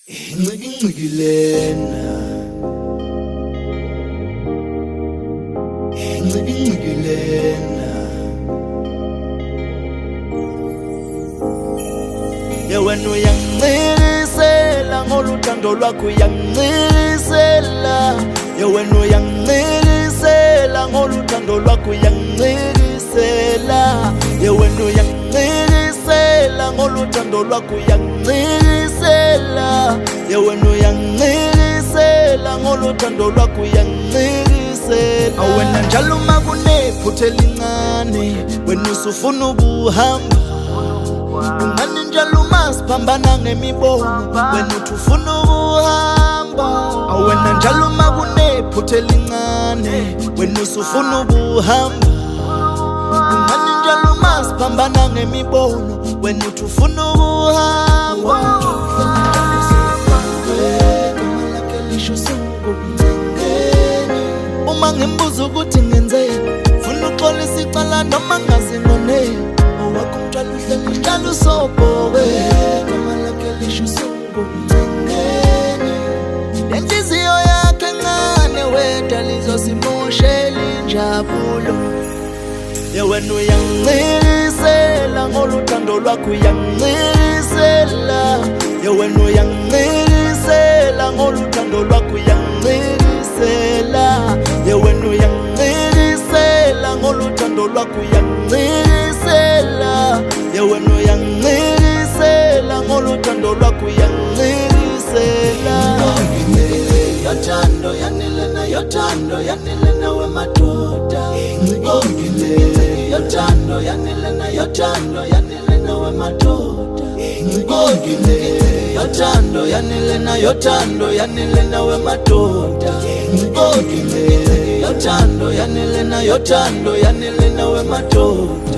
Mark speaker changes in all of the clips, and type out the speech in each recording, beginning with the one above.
Speaker 1: Ngicikilena wena uyangicisela ngoluthando lwakho uyangicisela wena uyangicisela ngoluthando lwakho uyangicisela wena uyangicisela ngoluthando lwakho uyangicisela wena uyangicisela ngoluthando lwakho uyangicisela wena njalo makunephutha elincane wena usufuna ukuhamba ungani njalo masipambana ngemibono wena uthi ufuna ukuhamba wena njalo makunephutha elincane wena usufuna ukuhamba ungani njalo masipambana ngemibono wena uthi ufuna ukuhamba uma ngimbuza ukuthi ngenzeni funa uxolisa icala noma ngazingoneni owakho umntwana uhleli njalo usobhoke noma lakhe lisho usungumncengeni lenhliziyo yakhe encane weda lizosimoshela injabulo wena uyangicisela ngoluthando lwakho uyangicisela wena uyangicisela ngoluthando lwakho uyangicisela wena uyangicisela ngoluthando lwakho uyangicisela wena uyangicisela ngoluthando lwakho uyangicisela yothando yanelena yothando yanelena wemadoda yothando yanelena yothando yanelena wemadoda yothando yanelena yothando yanelena wemadoda yothando yanelena yothando yanelena wemadoda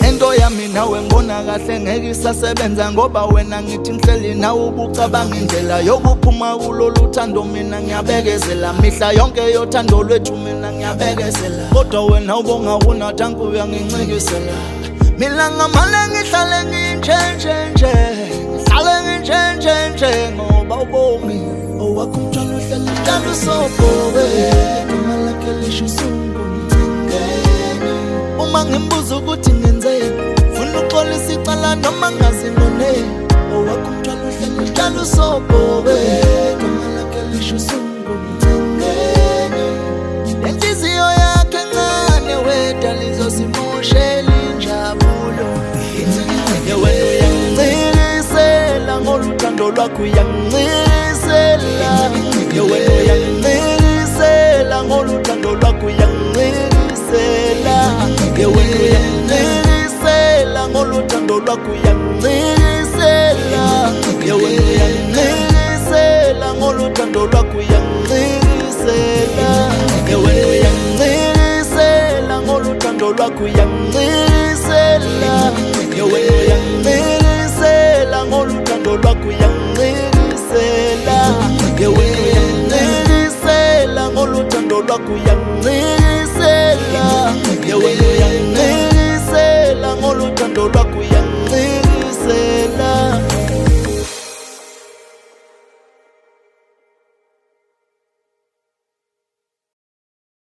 Speaker 1: into yami nawe ngibona kahle ngeke isasebenza ngoba wena ngithi ngihleli nawe ubucabanga indlela yokuphuma kulolu thando mina ngiyabekezela mihla yonke yothando lwethu mina ngiyabekezela kodwa wena ubonga unathanga uyangincikisela mina ngamale ngihlale nginjenjenje ngihlale nginjenjenje ngoba ubongi owakho umntwana uhleli njalo usobhoke noma lakhe lisho usungumncengeni uma ngimbuza ukuthi ngenzeni funa uxolisa icala noma ngazingoneni owakho umntwana uhleli njalo usobhoke noma lakhe lisho usungumncengeni lenhliziyo yakhe encane weda lizosimoshela injabulo wena uyangicisela ngoluthando lwakho uyangicisela wena uyangicisela ngoluthando lwakho uyangicisela wena uyangicisela ngoluthando lwakho uyangicisela wena uyangicisela ngoluthando lwakho uyangicisela wena uyangicisela ngoluthando lwakho uyangicisela wena uyangicisela ngoluthando lwakho uyangicisela wena uyangicisela ngoluthando lwakho uyangicisela